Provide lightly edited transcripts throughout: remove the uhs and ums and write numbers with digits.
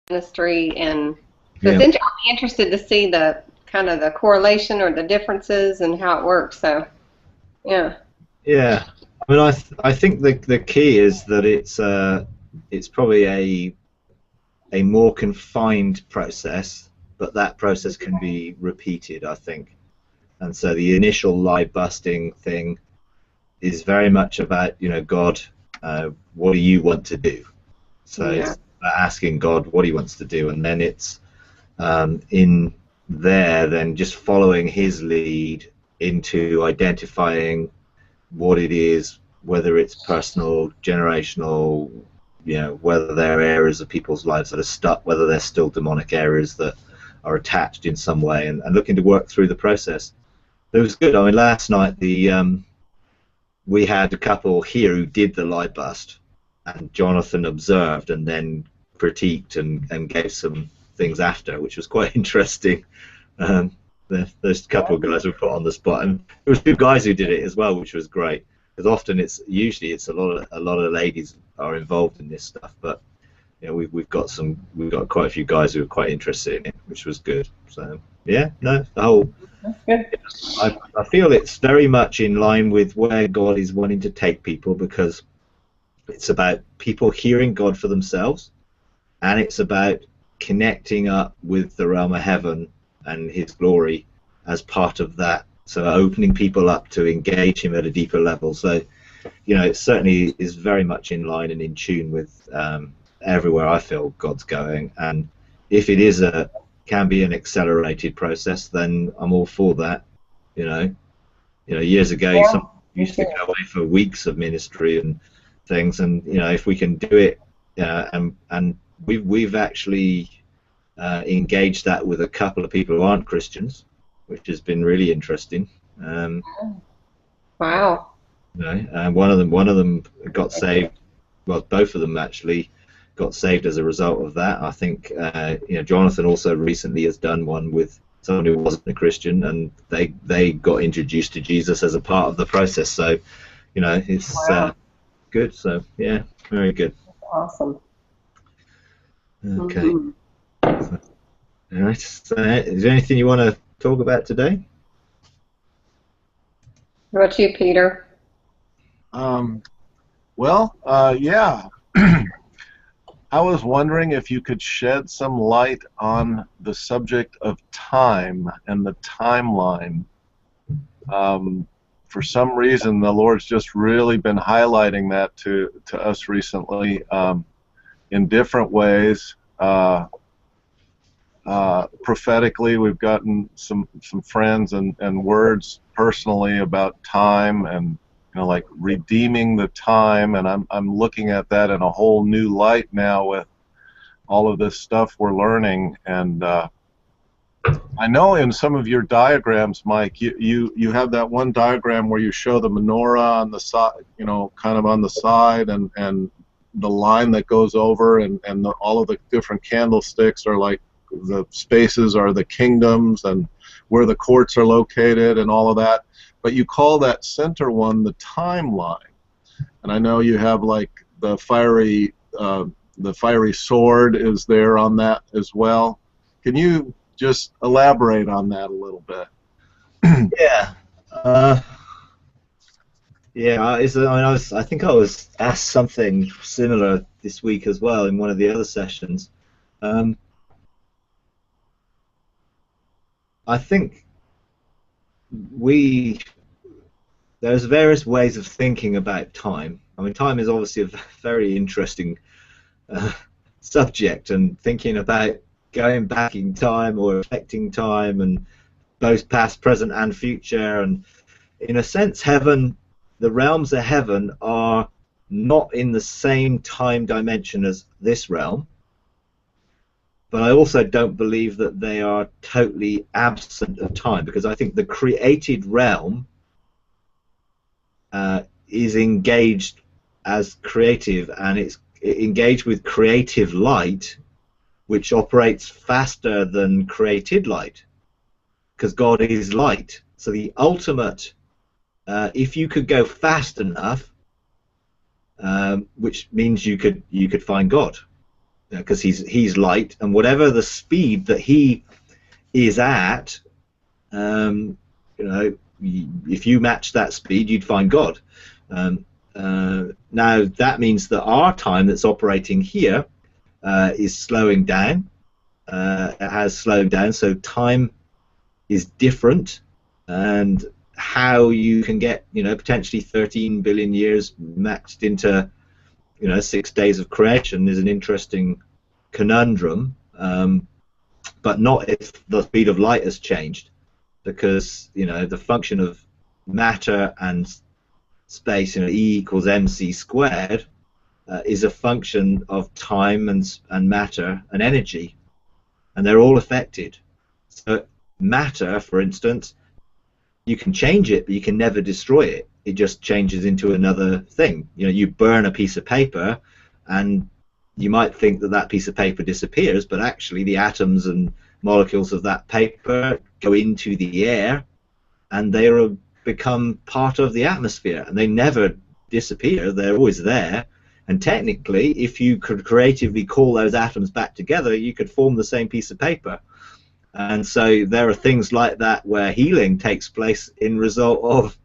ministry, and so Yeah. I'll be interested to see the kind of the correlation or the differences and how it works. So yeah, Yeah. I mean, I think the key is that it's probably a more confined process, but that process can be repeated, I think. And so the initial lie busting thing is very much about, God, what do you want to do? So yeah, it's about asking God what he wants to do, and then it's in there, then just following his lead into identifying what it is, whether it's personal, generational, whether there are areas of people's lives that are stuck, whether they're still demonic areas that are attached in some way, and looking to work through the process. It was good. I mean, last night we had a couple here who did the lie bust, and Jonathan observed and then critiqued and gave some things after, which was quite interesting. Um, those couple of guys were put on the spot, and there was two guys who did it as well, which was great. Because often usually it's a lot of ladies are involved in this stuff, but we've got quite a few guys who are quite interested in it, which was good. So yeah, no, the whole that's good. I feel it's very much in line with where God is wanting to take people, because it's about people hearing God for themselves, and it's about connecting up with the realm of heaven and his glory as part of that. So opening people up to engage him at a deeper level. So, it certainly is very much in line and in tune with everywhere I feel God's going. And if it can be an accelerated process, then I'm all for that. Years ago, Yeah, some me used to too. go away for weeks of ministry and things, and if we can do it, and we've actually engaged that with a couple of people who aren't Christians, which has been really interesting. Um, Wow. and one of them got saved. Well, both of them actually got saved as a result of that. I think Jonathan also recently has done one with someone who wasn't a Christian, and they got introduced to Jesus as a part of the process. So it's Wow. good. So yeah, very good. Awesome. Okay. Hmm. So, all right. So, is there anything you want to talk about today? What about you, Peter? Um, yeah. I was wondering if you could shed some light on the subject of time and the timeline. For some reason, the Lord's just really been highlighting that to us recently in different ways. Prophetically, we've gotten some friends and words personally about time and like redeeming the time, and I'm looking at that in a whole new light now with all of this stuff we're learning. And I know in some of your diagrams, Mike, you have that one diagram where you show the menorah on the side, kind of on the side, and the line that goes over, and all of the different candlesticks are like the spaces are the kingdoms and where the courts are located and all of that. But you call that center one the timeline. And I know you have like the fiery sword is there on that as well. Can you just elaborate on that a little bit? Yeah. Yeah, I think I was asked something similar this week as well in one of the other sessions. Um, I think we there's various ways of thinking about time. I mean, time is obviously a very interesting uh, subject, and thinking about going back in time or affecting time, and both past, present, and future. And in a sense, the realms of heaven are not in the same time dimension as this realm, but I also don't believe that they are totally absent of time, because I think the created realm is engaged as creative, and it's engaged with creative light, which operates faster than created light, because God is light. So the ultimate, if you could go fast enough, which means you could find God. because he's light, and whatever the speed that he is at, if you match that speed, you'd find God. Now that means that our time that's operating here is slowing down. It has slowed down, so time is different, and how you can get potentially 13 billion years maxed into 6 days of creation is an interesting conundrum, but not if the speed of light has changed, because the function of matter and space, E equals mc squared, is a function of time and matter and energy, and they're all affected. So matter, for instance, you can change it, but you can never destroy it. It just changes into another thing. You burn a piece of paper, and you might think that that piece of paper disappears, but actually the atoms and molecules of that paper go into the air, and they become part of the atmosphere, and they never disappear. They're always there. And technically, if you could creatively call those atoms back together, you could form the same piece of paper. And so there are things like that where healing takes place in result of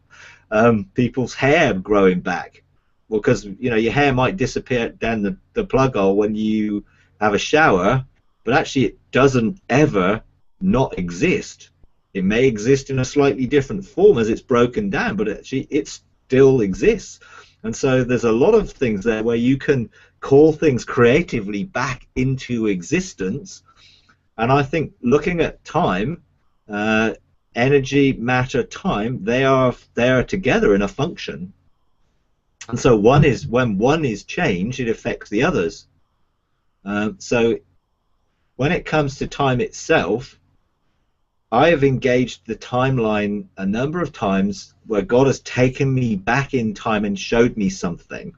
people's hair growing back. Well, because your hair might disappear down the plug hole when you have a shower, but actually it doesn't ever not exist. It may exist in a slightly different form as it's broken down, but actually it still exists. And so there's a lot of things there where you can call things creatively back into existence. And I think looking at time, energy, matter, time, they are together in a function. And so when one is changed, it affects the others. So when it comes to time itself, I have engaged the timeline a number of times where God has taken me back in time and showed me something,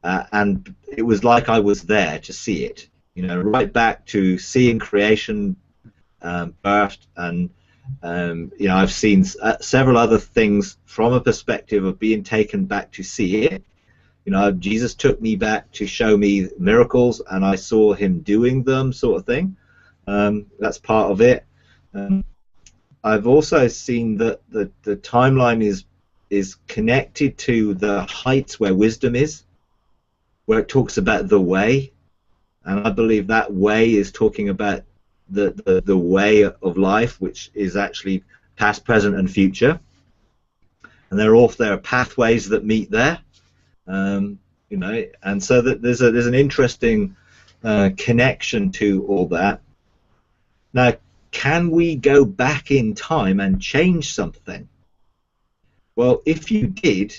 and it was like I was there to see it. Right back to seeing creation birthed, and I've seen several other things from a perspective of being taken back to see it. Jesus took me back to show me miracles, and I saw him doing them, sort of thing. That's part of it. I've also seen that the timeline is connected to the heights where wisdom is, where it talks about the way, and I believe that way is talking about the way of life, which is actually past, present, and future. And there are pathways that meet there, and so that there's an interesting connection to all that. Now, can we go back in time and change something? Well, if you did,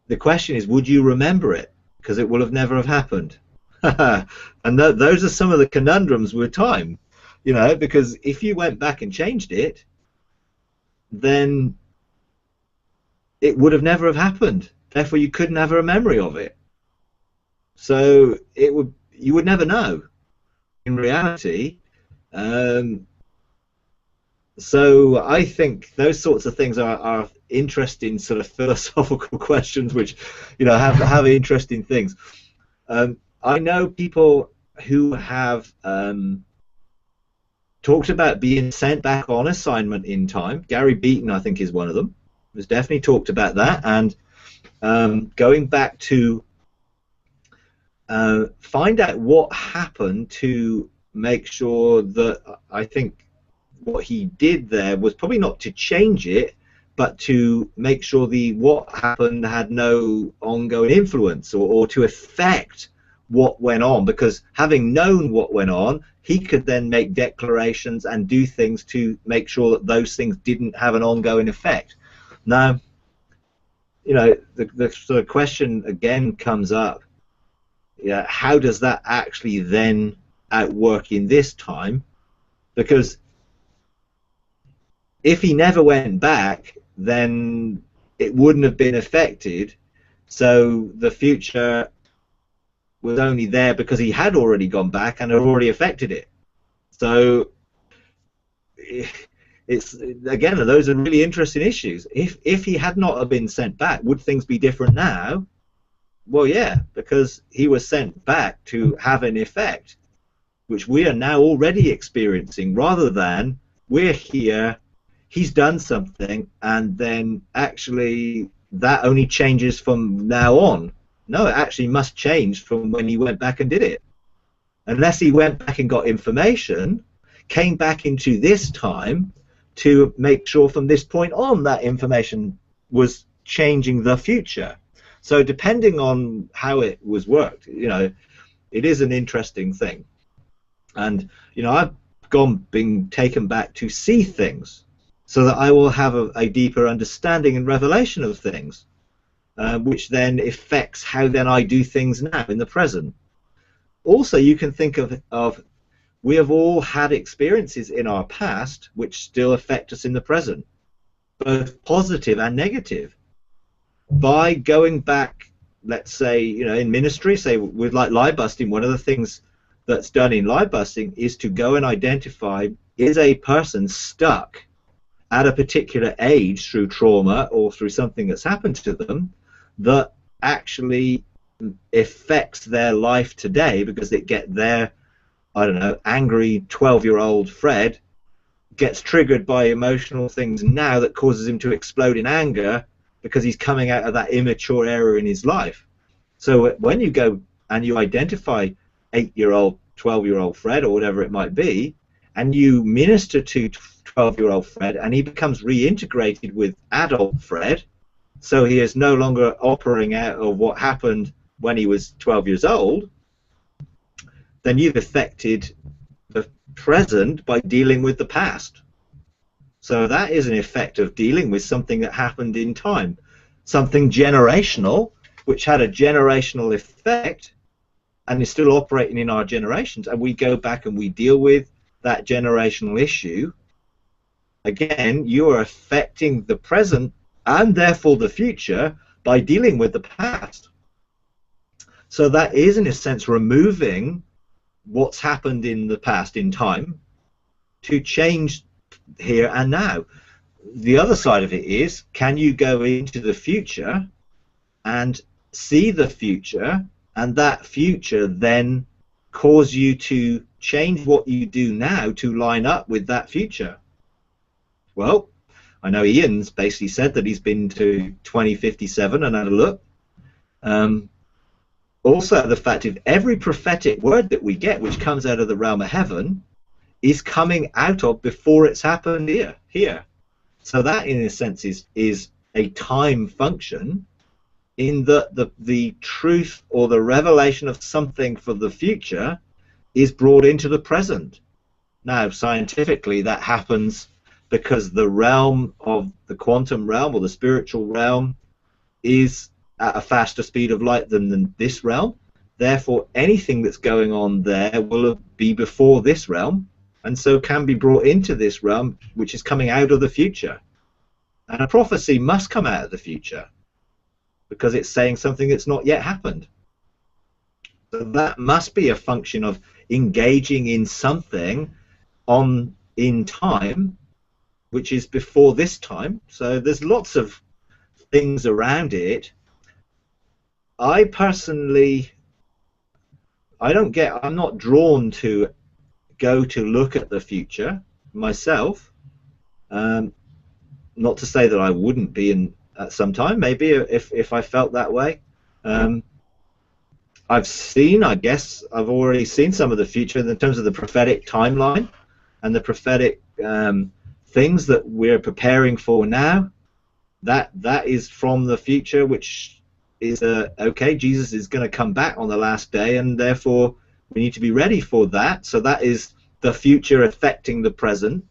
the question is, would you remember it? Because it will have never have happened. And those are some of the conundrums with time, because if you went back and changed it, then it would have never have happened. Therefore, you couldn't have a memory of it. So you would never know in reality. So I think those sorts of things are interesting sort of philosophical questions, which have interesting things. I know people who have talked about being sent back on assignment in time. Gary Beaton, I think, is one of them. Has definitely talked about that, and going back to find out what happened to make sure that, I think what he did there was probably not to change it, but to make sure what happened had no ongoing influence or to affect what went on, because having known what went on, he could then make declarations and do things to make sure that those things didn't have an ongoing effect. Now, the sort of question again comes up, how does that actually then outwork in this time? Because if he never went back, then it wouldn't have been affected. So the future was only there because he had already gone back and had already affected it. So it's, again, those are really interesting issues. If he had not have been sent back, would things be different now? Well, yeah, because he was sent back to have an effect, which we are now already experiencing, rather than we're here, he's done something, and then actually that only changes from now on. No, it actually must change from when he went back and did it. Unless he went back and got information, came back into this time to make sure from this point on that information was changing the future. So depending on how it was worked, it is an interesting thing. And, I've been taken back to see things so that I will have a deeper understanding and revelation of things, which then affects how then I do things now in the present. Also, you can think of we have all had experiences in our past which still affect us in the present, both positive and negative. By going back, let's say, in ministry, say with like lie busting, one of the things that's done in lie busting is to go and identify, is a person stuck at a particular age through trauma or through something that's happened to them that actually affects their life today, because it get their, I don't know, angry 12-year-old Fred gets triggered by emotional things now that causes him to explode in anger because he's coming out of that immature era in his life. So when you go and you identify 8-year-old, 12-year-old Fred, or whatever it might be, and you minister to 12-year-old Fred, and he becomes reintegrated with adult Fred, so he is no longer operating out of what happened when he was 12 years old, then you've affected the present by dealing with the past. So that is an effect of dealing with something that happened in time, something generational, which had a generational effect and is still operating in our generations, and we go back and we deal with that generational issue. Again, you are affecting the present and therefore the future by dealing with the past. So that is, in a sense, removing what's happened in the past in time to change here and now. The other side of it is, can you go into the future and see the future, and that future then cause you to change what you do now to line up with that future? Well, I know Ian's basically said that he's been to 2057 and had a look. Also, the fact of every prophetic word that we get, which comes out of the realm of heaven, is coming out of before it's happened here. So that, in a sense, is a time function, in that the truth or the revelation of something for the future is brought into the present. Now, scientifically, that happens because the realm of the quantum realm or the spiritual realm is at a faster speed of light than this realm. Therefore, anything that's going on there will be before this realm, and so can be brought into this realm, which is coming out of the future. And a prophecy must come out of the future, because it's saying something that's not yet happened. So that must be a function of engaging in something in time, which is before this time. So there's lots of things around it. I personally, I'm not drawn to go to look at the future myself. Not to say that I wouldn't be at some time, maybe if I felt that way. I've already seen some of the future in terms of the prophetic timeline and the prophetic things that we're preparing for now. That is from the future, which is okay, Jesus is going to come back on the last day, and therefore we need to be ready for that. So that is the future affecting the present,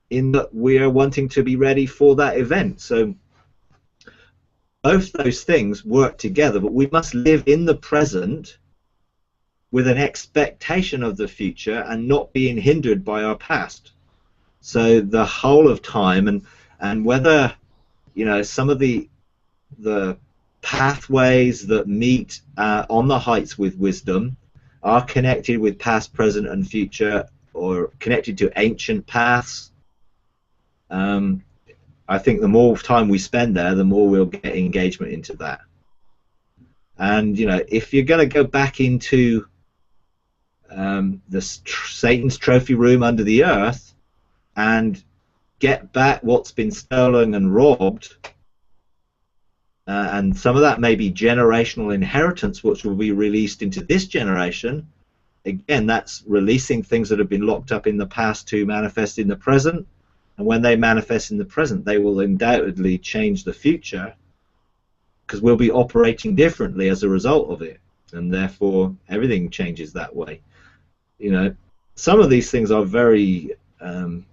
in that we are wanting to be ready for that event. So both those things work together, but we must live in the present with an expectation of the future and not being hindered by our past. So the whole of time, and whether some of the pathways that meet on the heights with wisdom are connected with past, present, and future, or connected to ancient paths. I think the more time we spend there, the more we'll get engagement into that. And if you're going to go back into Satan's trophy room under the earth and get back what's been stolen and robbed, and some of that may be generational inheritance which will be released into this generation. Again, that's releasing things that have been locked up in the past to manifest in the present, and when they manifest in the present, they will undoubtedly change the future, because we'll be operating differently as a result of it, and therefore everything changes that way. Some of these things are very the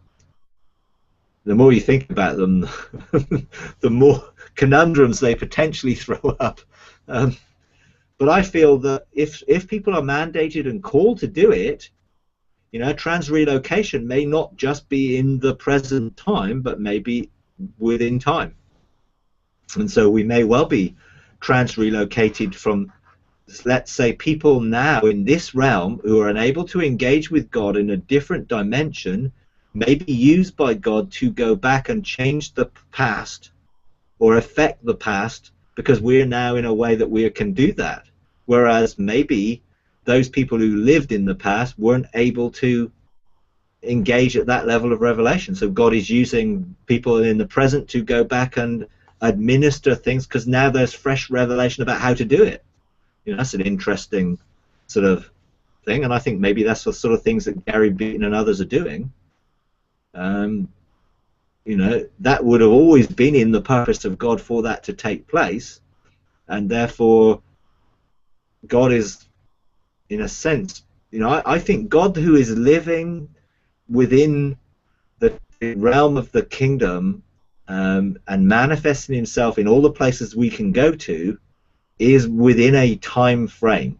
more you think about them, the more conundrums they potentially throw up. But I feel that if people are mandated and called to do it, trans-relocation may not just be in the present time, but maybe within time. And so we may well be trans-relocated from, let's say, people now in this realm who are unable to engage with God in a different dimension, may be used by God to go back and change the past or affect the past, because we're now in a way that we can do that. Whereas maybe those people who lived in the past weren't able to engage at that level of revelation. So God is using people in the present to go back and administer things, because now there's fresh revelation about how to do it. That's an interesting sort of thing, and I think maybe that's the sort of things that Gary Beaton and others are doing. That would have always been in the purpose of God for that to take place, and therefore God is, in a sense, I think God, who is living within the realm of the kingdom and manifesting himself in all the places we can go to, is within a time frame.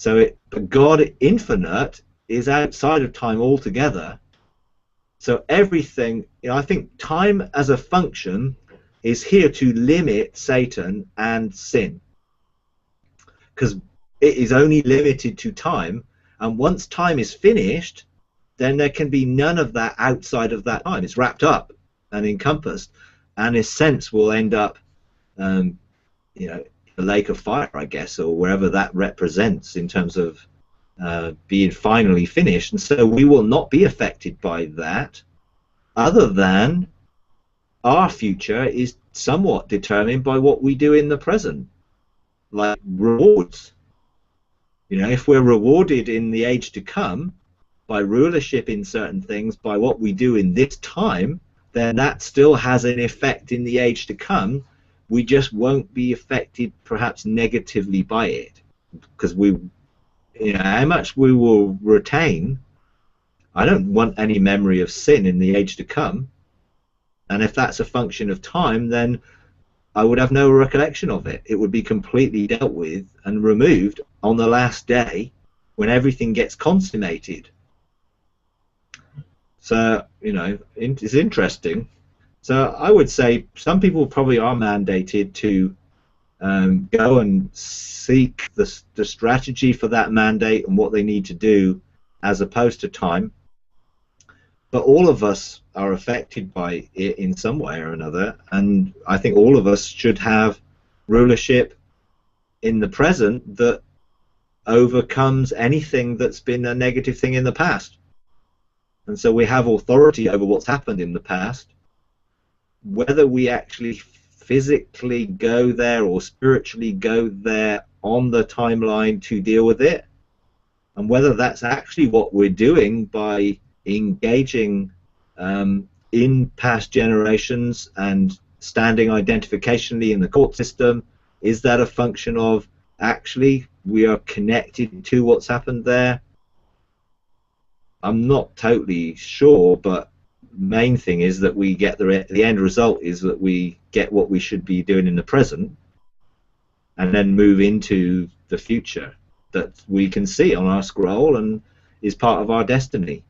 But God infinite is outside of time altogether. So everything, I think time as a function is here to limit Satan and sin, because it is only limited to time, and once time is finished, then there can be none of that outside of that time. It's wrapped up and encompassed, and in a sense will end up the lake of fire, I guess, or wherever that represents in terms of being finally finished. And so we will not be affected by that, other than our future is somewhat determined by what we do in the present, like rewards. If we're rewarded in the age to come by rulership in certain things, by what we do in this time, then that still has an effect in the age to come. We just won't be affected perhaps negatively by it, because how much we will retain. I don't want any memory of sin in the age to come, and if that's a function of time, then I would have no recollection of it. It would be completely dealt with and removed on the last day when everything gets consummated. So it's interesting. So I would say some people probably are mandated to go and seek the strategy for that mandate and what they need to do, as opposed to time. But all of us are affected by it in some way or another, and I think all of us should have rulership in the present that overcomes anything that's been a negative thing in the past. And so we have authority over what's happened in the past. Whether we actually physically go there or spiritually go there on the timeline to deal with it, and whether that's actually what we're doing by engaging in past generations and standing identificationally in the court system, is that a function of actually we are connected to what's happened there? I'm not totally sure, but main thing is that we get the end result is that we get what we should be doing in the present, and then move into the future that we can see on our scroll and is part of our destiny.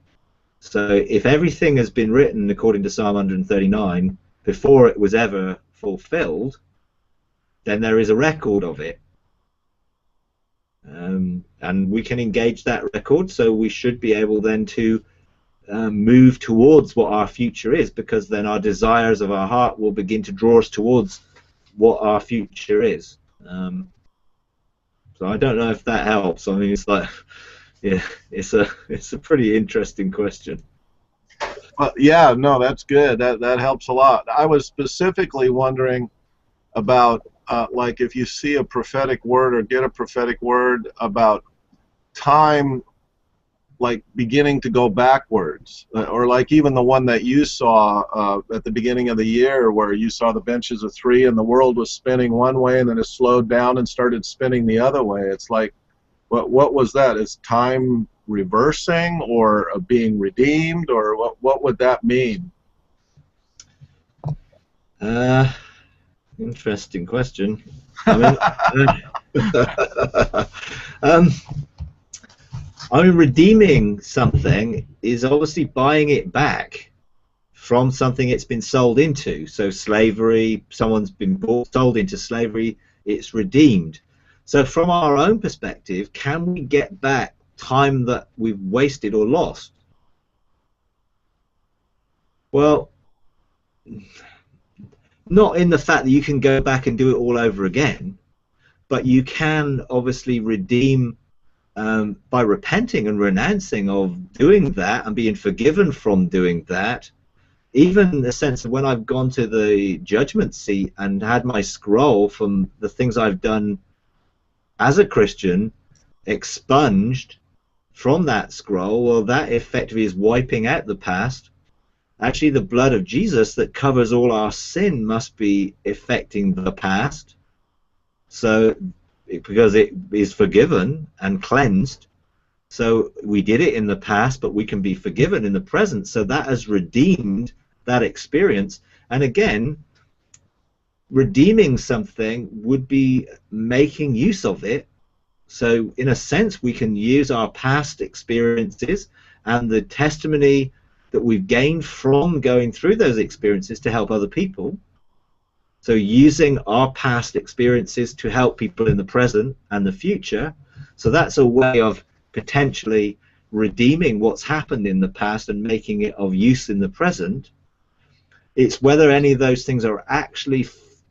So if everything has been written according to Psalm 139 before it was ever fulfilled, then there is a record of it, and we can engage that record. So we should be able then to move towards what our future is, because then our desires of our heart will begin to draw us towards what our future is. So I don't know if that helps. I mean, it's like, yeah, it's a pretty interesting question. Well, yeah, no, that's good. That helps a lot. I was specifically wondering about like if you see a prophetic word or get a prophetic word about time, like beginning to go backwards, or like even the one that you saw at the beginning of the year, where you saw the benches of three and the world was spinning one way and then it slowed down and started spinning the other way. It's like, what was that? Is time reversing or being redeemed, or what would that mean? Interesting question. I mean, redeeming something is obviously buying it back from something it's been sold into. So slavery, someone's been sold into slavery, it's redeemed. So from our own perspective, can we get back time that we've wasted or lost? Well, not in the fact that you can go back and do it all over again, but you can obviously redeem by repenting and renouncing of doing that and being forgiven from doing that. Even in the sense of when I've gone to the judgment seat and had my scroll from the things I've done as a Christian expunged from that scroll, well, that effectively is wiping out the past. Actually, the blood of Jesus that covers all our sin must be affecting the past. So, because it is forgiven and cleansed, so we did it in the past, but we can be forgiven in the present. So that has redeemed that experience. And again, redeeming something would be making use of it. So in a sense, we can use our past experiences and the testimony that we've gained from going through those experiences to help other people. So using our past experiences to help people in the present and the future. So that's a way of potentially redeeming what's happened in the past and making it of use in the present. It's whether any of those things are actually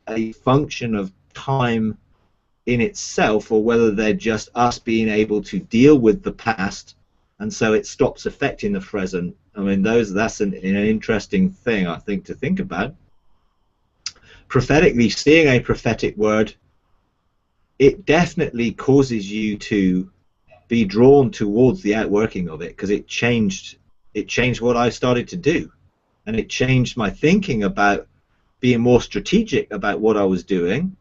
a function of time in itself, or whether they're just us being able to deal with the past, and so it stops affecting the present. I mean, that's an interesting thing, I think, to think about. Prophetically, seeing a prophetic word, it definitely causes you to be drawn towards the outworking of it, because it changed what I started to do, and it changed my thinking about being more strategic about what I was doing,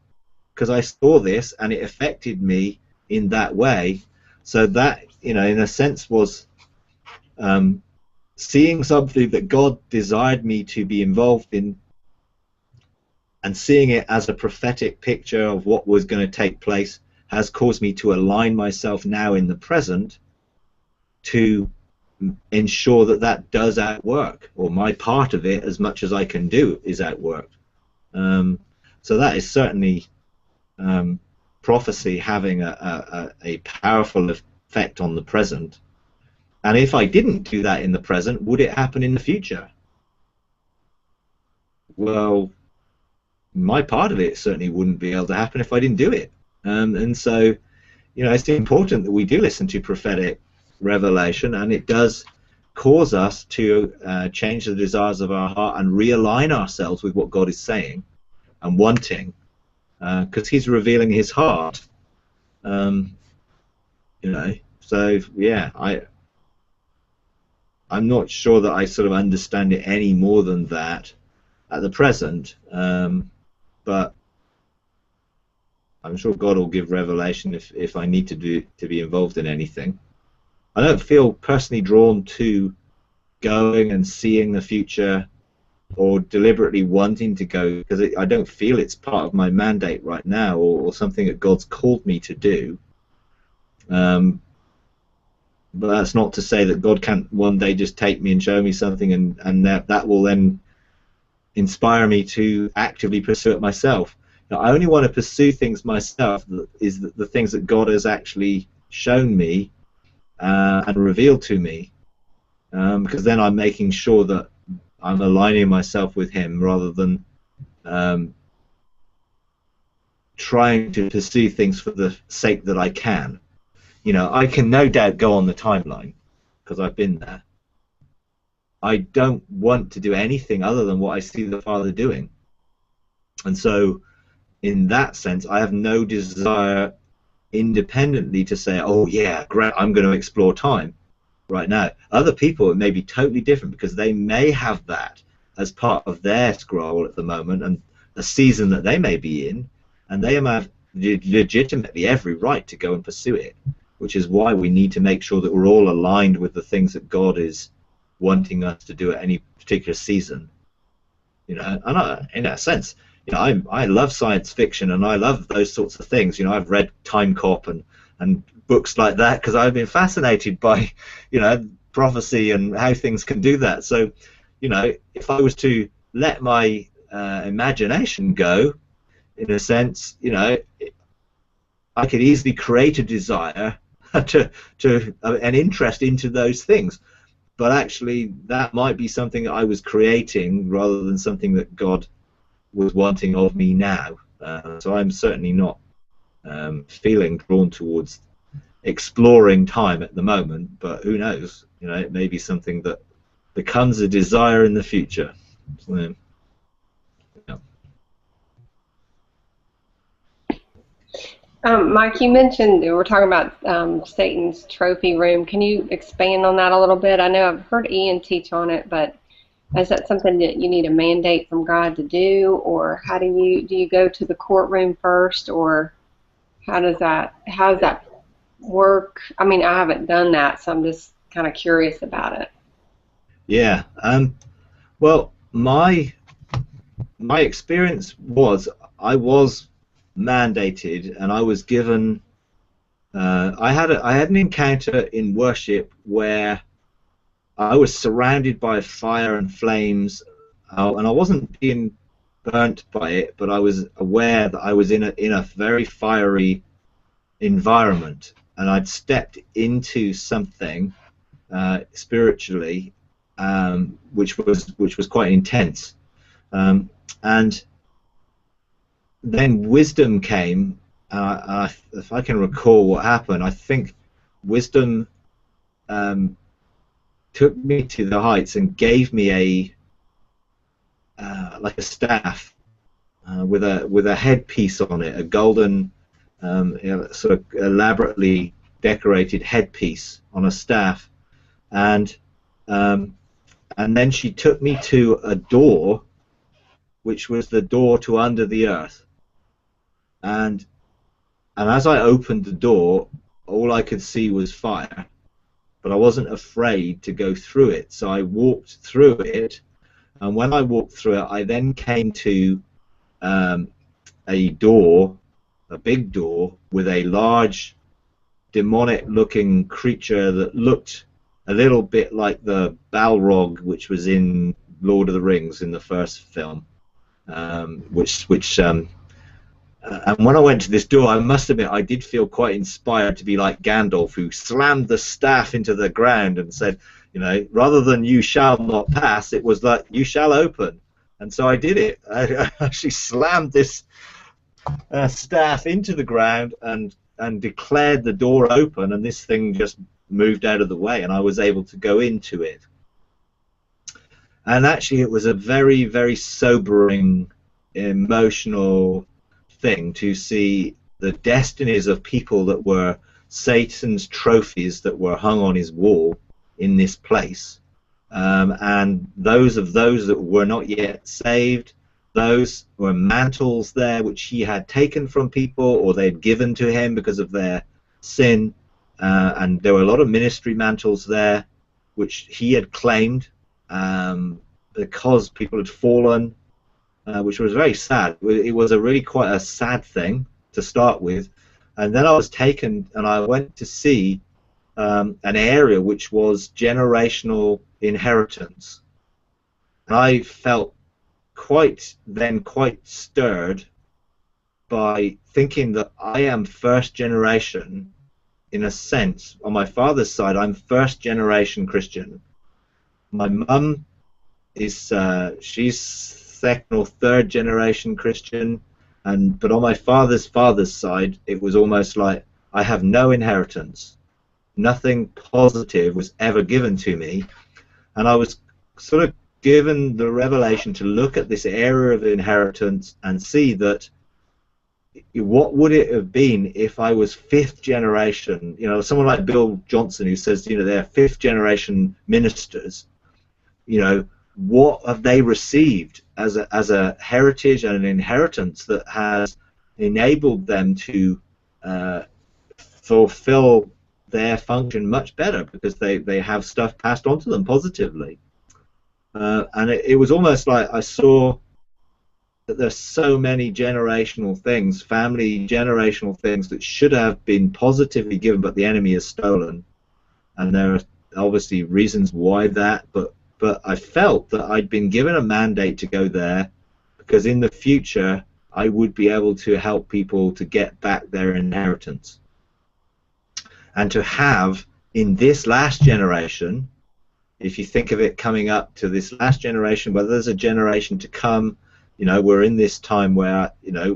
because I saw this and it affected me in that way. So that, in a sense, was seeing something that God desired me to be involved in, and seeing it as a prophetic picture of what was going to take place has caused me to align myself now in the present to ensure that that does outwork, or my part of it, as much as I can do, is outworked. So that is certainly prophecy having a powerful effect on the present. And if I didn't do that in the present, would it happen in the future? Well, my part of it certainly wouldn't be able to happen if I didn't do it. And so, it's important that we do listen to prophetic revelation, and it does cause us to change the desires of our heart and realign ourselves with what God is saying and wanting, because He's revealing His heart. So yeah, I'm not sure that I sort of understand it any more than that at the present, but I'm sure God will give revelation if I need to be involved in anything. I don't feel personally drawn to going and seeing the future or deliberately wanting to go, because I don't feel it's part of my mandate right now, or something that God's called me to do. But that's not to say that God can't one day just take me and show me something, and that will then inspire me to actively pursue it myself. Now, I only want to pursue things myself, the things that God has actually shown me and revealed to me, because then I'm making sure that I'm aligning myself with Him, rather than trying to pursue things for the sake that I can. You know, I can no doubt go on the timeline because I've been there. I don't want to do anything other than what I see the Father doing. And so, in that sense, I have no desire independently to say, oh yeah, great, I'm going to explore time right now. Other people, it may be totally different because they may have that as part of their scroll at the moment and a season that they may be in, and they have legitimately every right to go and pursue it, which is why we need to make sure that we're all aligned with the things that God is wanting us to do at any particular season. You know, and in that sense, you know, I love science fiction and I love those sorts of things. You know, I've read Time Cop and books like that because I've been fascinated by, you know, prophecy and how things can do that. So, you know, if I was to let my imagination go, in a sense, you know, I could easily create a desire to an interest into those things. But actually, that might be something that I was creating rather than something that God was wanting of me now. So I'm certainly not feeling drawn towards exploring time at the moment. But who knows? You know, it may be something that becomes a desire in the future. So, yeah. Mike, you mentioned we're talking about Satan's trophy room. Can you expand on that a little bit? I know I've heard Ian teach on it, but is that something that you need a mandate from God to do, or how do you go to the courtroom first, or how does that work? I mean, I haven't done that, so I'm just kind of curious about it. Yeah. Well, my experience was I was mandated, and I was given. I had an encounter in worship where I was surrounded by fire and flames, and I wasn't being burnt by it, but I was aware that I was in a very fiery environment, and I'd stepped into something spiritually, which was quite intense, and then wisdom came. If I can recall what happened, I think wisdom took me to the heights and gave me like a staff with a headpiece on it, a golden, you know, sort of elaborately decorated headpiece on a staff, and then she took me to a door, which was the door to under the earth. And as I opened the door, all I could see was fire, but I wasn't afraid to go through it. So I walked through it, and when I walked through it, I then came to a door, a big door, with a large demonic-looking creature that looked a little bit like the Balrog, which was in Lord of the Rings in the first film. And when I went to this door, I must admit I did feel quite inspired to be like Gandalf, who slammed the staff into the ground and said, you know, rather than "you shall not pass," it was like "you shall open." And so I did it. I actually slammed this staff into the ground and declared the door open, and this thing just moved out of the way, and I was able to go into it. And actually, it was a very, very sobering, emotional thing to see the destinies of people that were Satan's trophies that were hung on his wall in this place, and those that were not yet saved, those were mantles there which he had taken from people or they'd given to him because of their sin, and there were a lot of ministry mantles there which he had claimed because people had fallen, which was very sad. It was quite a sad thing to start with, and then I was taken and I went to see an area which was generational inheritance, and I felt quite stirred by thinking that I am first generation. In a sense, on my father's side, I'm first generation Christian. My mum is she's second or third generation Christian, But on my father's side, it was almost like I have no inheritance. Nothing positive was ever given to me, and I was sort of given the revelation to look at this area of inheritance and see that what would it have been if I was fifth generation, someone like Bill Johnson, who says, they're fifth generation ministers, what have they received as a heritage and an inheritance that has enabled them to fulfill their function much better, because they have stuff passed on to them positively. And it was almost like I saw that there's so many generational things, family generational things, that should have been positively given, but the enemy has stolen. And there are obviously reasons why that, but I felt that I'd been given a mandate to go there, because in the future I would be able to help people to get back their inheritance. And to have, in this last generation, if you think of it coming up to this last generation, whether there's a generation to come, we're in this time where,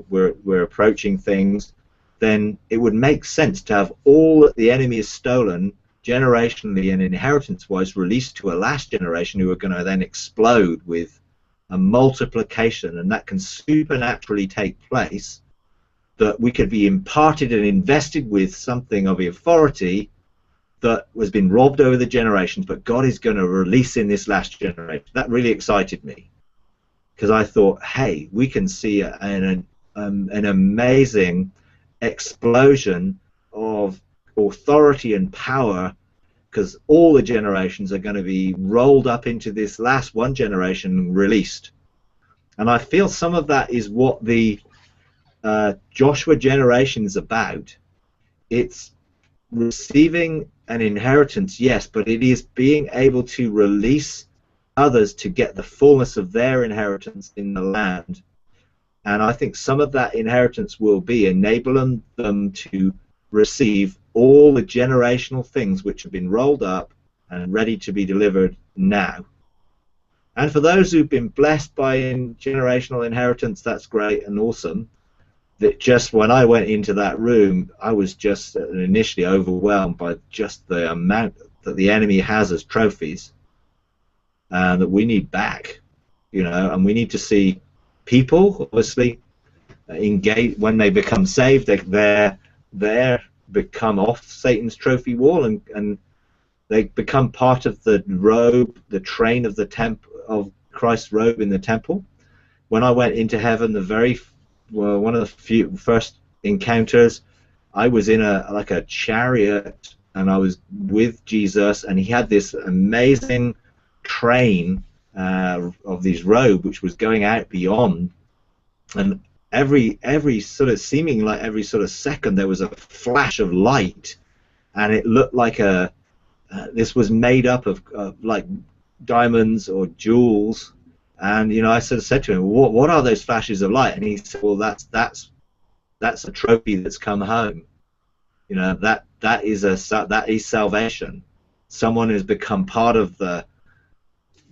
we're approaching things, then it would make sense to have all that the enemy has stolen generationally and inheritance-wise released to a last generation, who are going to then explode with a multiplication, and that can supernaturally take place, that we could be imparted and invested with something of authority that was been robbed over the generations, but God is going to release in this last generation. That really excited me, because I thought, hey, we can see an amazing explosion of authority and power, because all the generations are going to be rolled up into this last one generation released. And I feel some of that is what the Joshua generation is about. It's receiving an inheritance, yes, but it is being able to release others to get the fullness of their inheritance in the land. And I think some of that inheritance will be enabling them to receive all the generational things which have been rolled up and ready to be delivered now. And for those who've been blessed by generational inheritance, that's great and awesome. That just when I went into that room, I was just initially overwhelmed by just the amount that the enemy has as trophies, that we need back, and we need to see people obviously engage when they become saved. They become off Satan's trophy wall, and they become part of the robe, the train of the of Christ's robe in the temple. When I went into heaven, one of the first encounters, I was in a chariot, and I was with Jesus, and he had this amazing train of this robe which was going out beyond, and every sort of seeming like every sort of second there was a flash of light, and it looked like this was made up of like diamonds or jewels. And I sort of said to him, what are those flashes of light? And he said, well, that's a trophy that's come home. That is salvation. Someone has become part of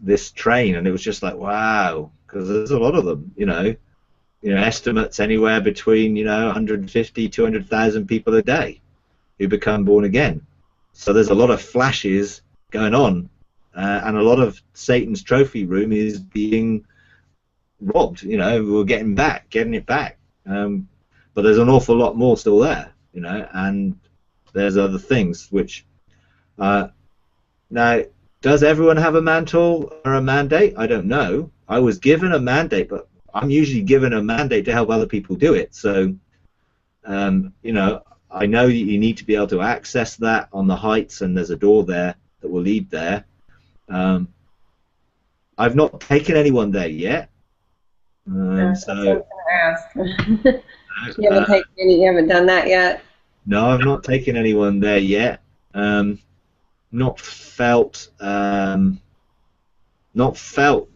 this train. And it was just like, wow, because there's a lot of them. Estimates anywhere between 150, 200,000 people a day who become born again. So there's a lot of flashes going on. And a lot of Satan's trophy room is being robbed. We're getting it back. But there's an awful lot more still there, and there's other things which. Now, does everyone have a mantle or a mandate? I don't know. I was given a mandate, but I'm usually given a mandate to help other people do it. So, I know you need to be able to access that on the heights, and there's a door there that will lead there. I've not taken anyone there yet. So you haven't done that yet? No, I've not taken anyone there yet. Not felt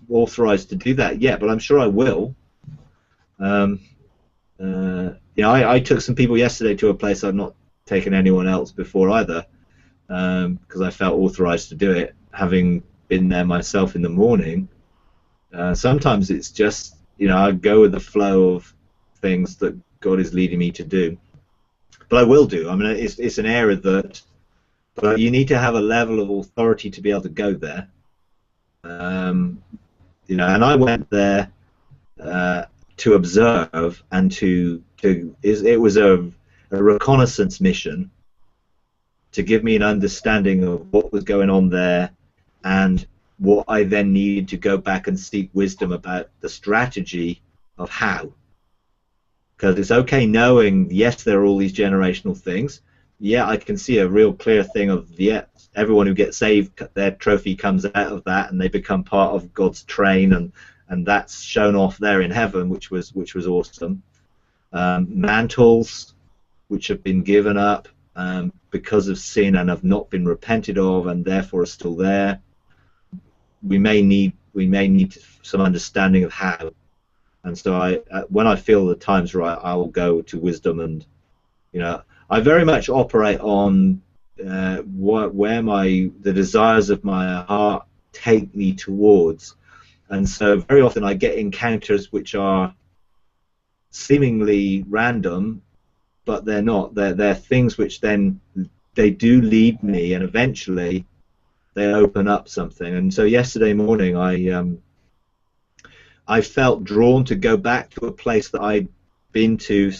authorized to do that yet, but I'm sure I will. I took some people yesterday to a place I've not taken anyone else before either, because I felt authorized to do it, having been there myself in the morning. Sometimes it's just, I go with the flow of things that God is leading me to do. But I will do. I mean, it's an area that, but you need to have a level of authority to be able to go there. You know, and I went there to observe and it was a reconnaissance mission to give me an understanding of what was going on there, and what I then needed to go back and seek wisdom about the strategy of how. Because it's okay knowing, yes, there are all these generational things. Yeah, I can see a real clear thing of, yeah, everyone who gets saved, their trophy comes out of that, and they become part of God's train, and that's shown off there in heaven, which was awesome. Mantles, which have been given up because of sin and have not been repented of, and therefore are still there. We may need some understanding of how. And so when I feel the time's right, I will go to wisdom, and you know, I very much operate on where the desires of my heart take me towards. And so very often I get encounters which are seemingly random, but they're not. They're things which then they do lead me, and eventually they open up something. And so yesterday morning I felt drawn to go back to a place that I'd been to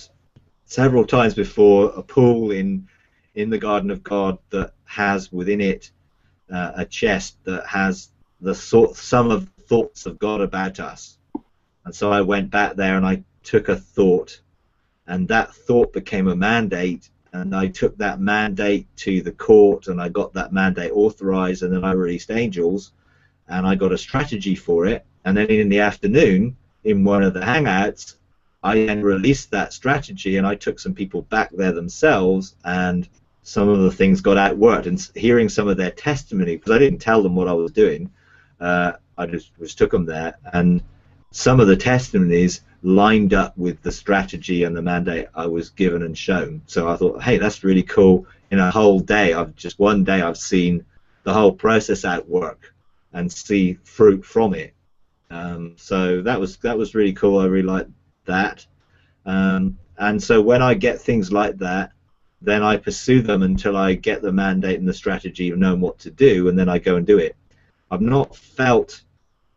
several times before, a pool in the Garden of God that has within it a chest that has some of the thoughts of God about us. And so I went back there and I took a thought, and that thought became a mandate, and I took that mandate to the court, and I got that mandate authorized, and then I released angels, and I got a strategy for it. And then in the afternoon, in one of the hangouts, I then released that strategy, and I took some people back there themselves, and some of the things got outworked. And hearing some of their testimony, because I didn't tell them what I was doing, I just took them there, and some of the testimonies lined up with the strategy and the mandate I was given and shown. So I thought, hey, that's really cool. In a whole day, one day I've seen the whole process outwork and see fruit from it. So that was really cool. I really liked that. And so when I get things like that, then I pursue them until I get the mandate and the strategy of knowing what to do, and then I go and do it. I've not felt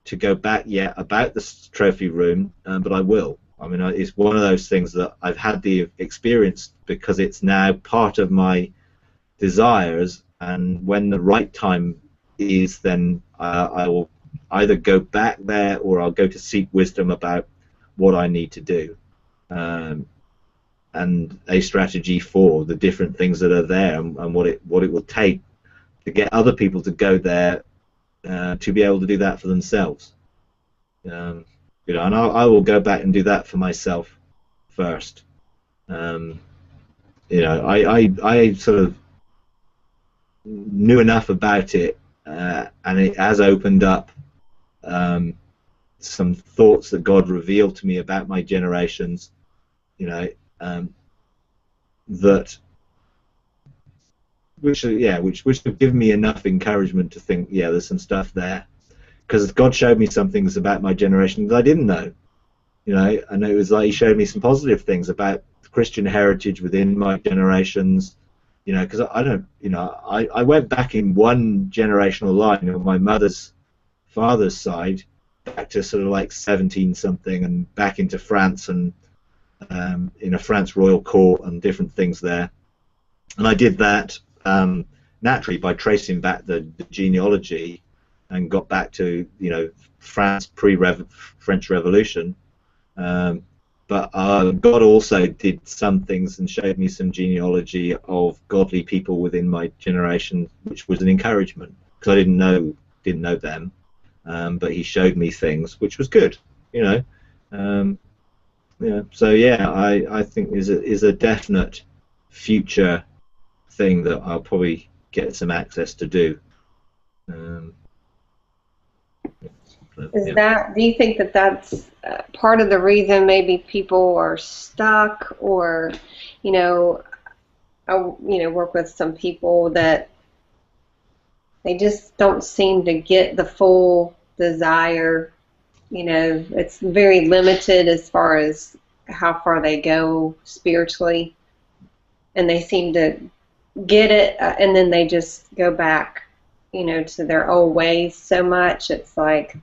to go back yet about this trophy room, but I will. I mean, it's one of those things that I've had the experience because it's now part of my desires, and when the right time is, then I will either go back there or I'll go to seek wisdom about what I need to do, and a strategy for the different things that are there, and what it will take to get other people to go there to be able to do that for themselves. You know, and I will go back and do that for myself first. You know, I sort of knew enough about it, and it has opened up some thoughts that God revealed to me about my generations, you know, which have given me enough encouragement to think, yeah, there's some stuff there, because God showed me some things about my generation that I didn't know, you know, and it was like He showed me some positive things about the Christian heritage within my generations, you know, because I went back in one generational line on my mother's father's side, back to sort of like 17 something, and back into France, and in a France royal court and different things there. And I did that naturally by tracing back the genealogy, and got back to, you know, France pre-French Revolution. But God also did some things and showed me some genealogy of godly people within my generation, which was an encouragement, because I didn't know them. But He showed me things, which was good, you know. Yeah. So yeah, I think is a definite future thing that I'll probably get some access to do. Do you think that that's part of the reason maybe people are stuck, or, you know, I work with some people that they just don't seem to get the full desire, you know, it's very limited as far as how far they go spiritually, and they seem to get it, and then they just go back, to their old ways so much. It's like,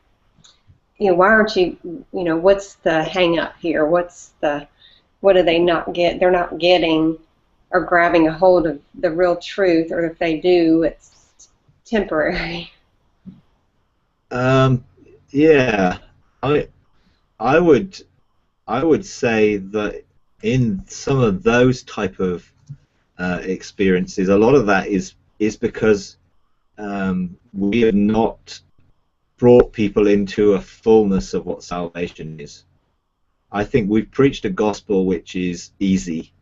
why aren't you, what's the hang up here? What do they not get? They're not getting or grabbing a hold of the real truth, or if they do, it's temporary. Yeah, I would say that in some of those type of experiences, a lot of that is because we have not brought people into a fullness of what salvation is. I think we've preached a gospel which is easy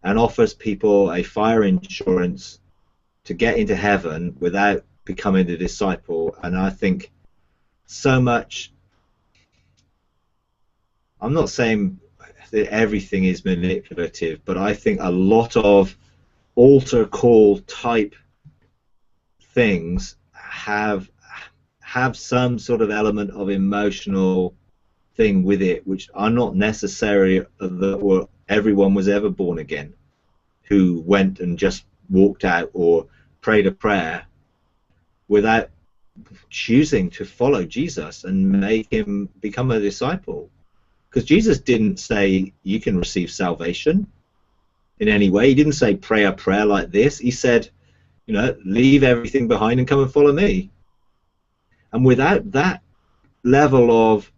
and offers people a fire insurance to get into heaven without becoming a disciple. And I think so much, I'm not saying that everything is manipulative, but I think a lot of altar call type things have some sort of element of emotional thing with it, which are not necessary that everyone was ever born again who went and just walked out or prayed a prayer without choosing to follow Jesus and make him become a disciple. Because Jesus didn't say you can receive salvation in any way. He didn't say pray a prayer like this. He said, leave everything behind and come and follow me. And without that level of,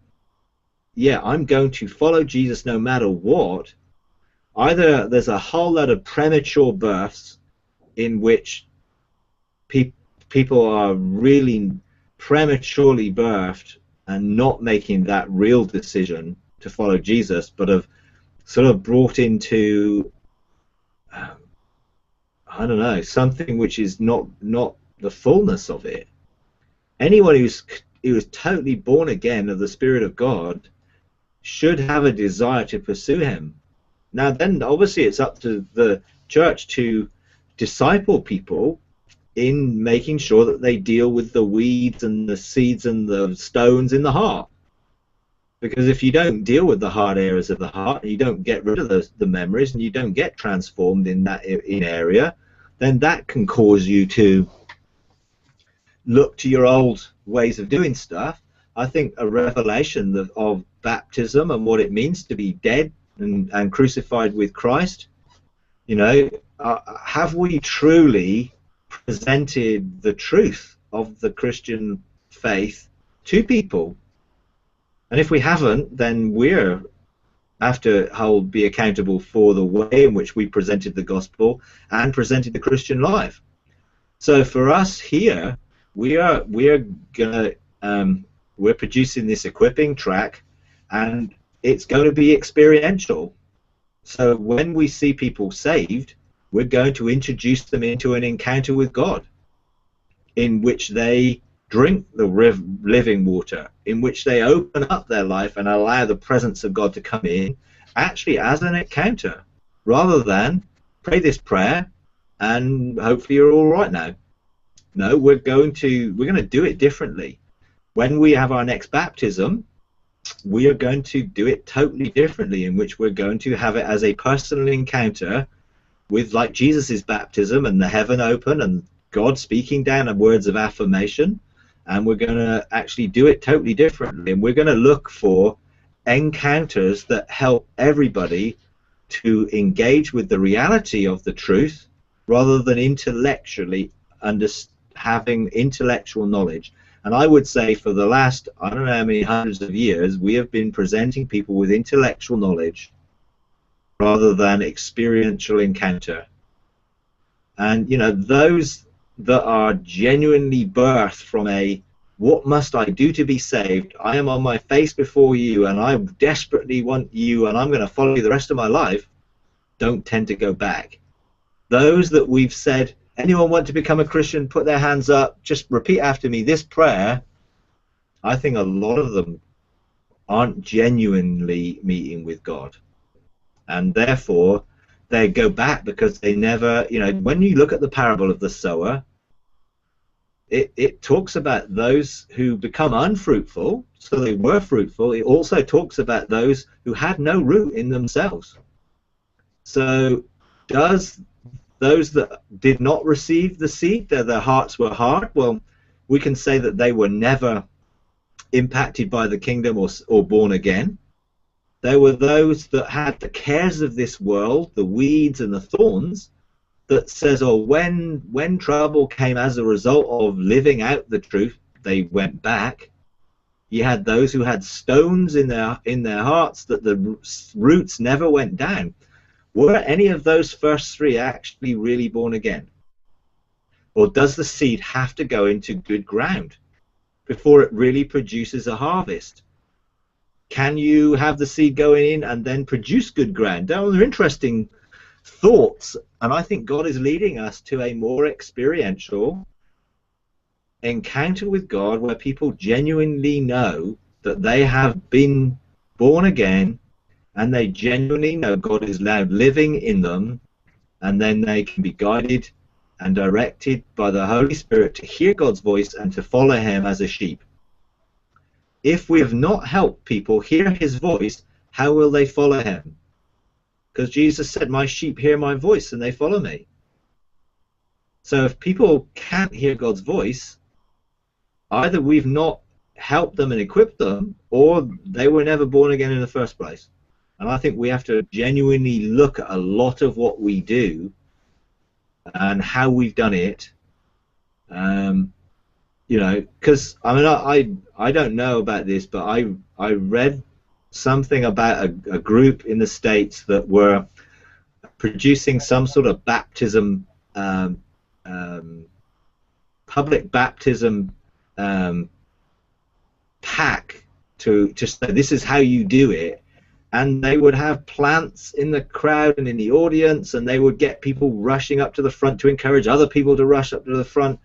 I'm going to follow Jesus no matter what, either there's a whole lot of premature births in which people are really prematurely birthed and not making that real decision to follow Jesus, but have sort of brought into, I don't know, something which is not the fullness of it. Anyone who's totally born again of the Spirit of God should have a desire to pursue him. Now then, obviously it's up to the church to disciple people in making sure that they deal with the weeds and the seeds and the stones in the heart. Because if you don't deal with the hard areas of the heart, you don't get rid of the memories, and you don't get transformed in that area, then that can cause you to look to your old ways of doing stuff. I think a revelation of baptism and what it means to be dead and crucified with Christ, have we truly presented the truth of the Christian faith to people? And if we haven't, then we're have to be accountable for the way in which we presented the gospel and presented the Christian life. So for us here, we're producing this equipping track, and it's going to be experiential. So when we see people saved, we're going to introduce them into an encounter with God, in which they drink the living water, in which they open up their life and allow the presence of God to come in, actually as an encounter, rather than pray this prayer and hopefully you're all right now. No, we're going to do it differently. When we have our next baptism, we are going to do it totally differently, in which we're going to have it as a personal encounter with, like Jesus's baptism, and the heaven open and God speaking down and words of affirmation. And we're going to actually do it totally differently, and we're going to look for encounters that help everybody to engage with the reality of the truth, rather than intellectually having intellectual knowledge. And I would say for the last, I don't know how many hundreds of years, we have been presenting people with intellectual knowledge rather than experiential encounter. And those that are genuinely birthed from a, what must I do to be saved? I am on my face before you and I desperately want you and I'm going to follow you the rest of my life, don't tend to go back. Those that we've said, anyone want to become a Christian, put their hands up, just repeat after me this prayer, I think a lot of them aren't genuinely meeting with God. And therefore, they go back because they never, when you look at the parable of the sower, it talks about those who become unfruitful, so they were fruitful. It also talks about those who had no root in themselves. So does those that did not receive the seed, that their hearts were hard, well, we can say that they were never impacted by the kingdom or born again. There were those that had the cares of this world, the weeds and the thorns, that says, oh, when trouble came as a result of living out the truth, they went back. You had those who had stones in their hearts, that the roots never went down. Were any of those first three actually really born again? Or does the seed have to go into good ground before it really produces a harvest? Can you have the seed going in and then produce good ground? Those are interesting thoughts, and I think God is leading us to a more experiential encounter with God, where people genuinely know that they have been born again, and they genuinely know God is now living in them, and then they can be guided and directed by the Holy Spirit to hear God's voice and to follow him as a sheep. If we have not helped people hear his voice, how will they follow him? Because Jesus said, my sheep hear my voice and they follow me. So if people can't hear God's voice, either we've not helped them and equipped them, or they were never born again in the first place. And I think we have to genuinely look at a lot of what we do and how we've done it. You know, because I mean, I don't know about this, but I read something about a group in the States that were producing some sort of baptism, public baptism pack to say this is how you do it, and they would have plants in the crowd and in the audience, and they would get people rushing up to the front to encourage other people to rush up to the front,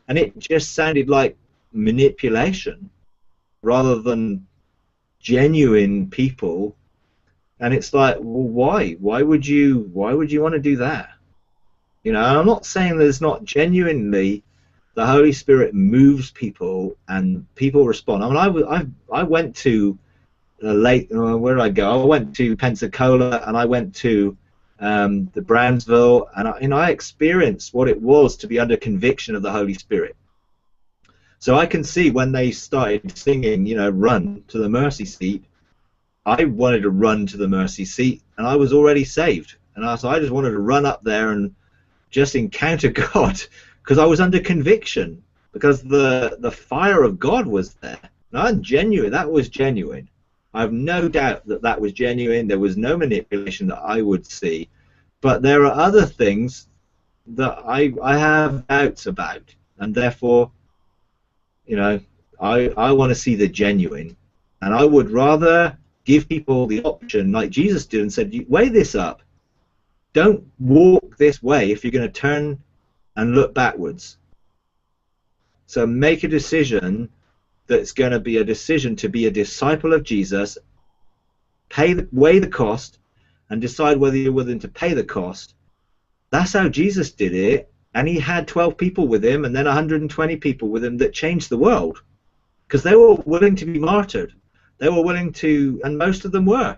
and it just sounded like manipulation rather than genuine people. And it's like, well, why would you want to do that? You know, I'm not saying there's not genuinely the Holy Spirit moves people and people respond. I mean, I went to where did I go? I went to Pensacola, and I went to the Brownsville, and I experienced what it was to be under conviction of the Holy Spirit. So I can see when they started singing, you know, run to the mercy seat, I wanted to run to the mercy seat, and I was already saved. And I just wanted to run up there and just encounter God, because I was under conviction, because the fire of God was there. And I'm genuine. That was genuine. I have no doubt that that was genuine. There was no manipulation that I would see. But there are other things that I have doubts about, and therefore, you know, I want to see the genuine, and I would rather give people the option, like Jesus did, and said, weigh this up. Don't walk this way if you're going to turn and look backwards. So make a decision that's going to be a decision to be a disciple of Jesus, weigh the cost, and decide whether you're willing to pay the cost. That's how Jesus did it, and he had 12 people with him, and then 120 people with him that changed the world, because they were willing to be martyred. They were willing to, and most of them were,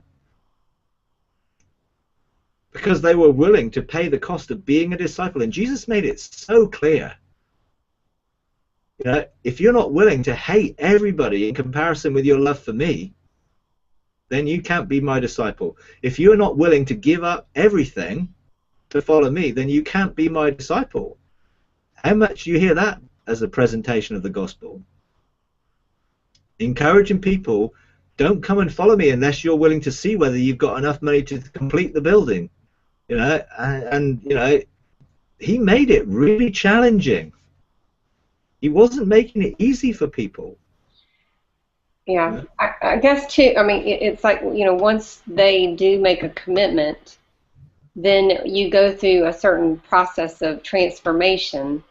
because they were willing to pay the cost of being a disciple. And Jesus made it so clear. You know, if you're not willing to hate everybody in comparison with your love for me, then you can't be my disciple. If you're not willing to give up everything to follow me, then you can't be my disciple. How much do you hear that as a presentation of the gospel? Encouraging people, don't come and follow me unless you're willing to see whether you've got enough money to complete the building. You know, and you know, he made it really challenging. He wasn't making it easy for people. Yeah, I guess too. I mean, it's like, you know, once they do make a commitment, then you go through a certain process of transformation.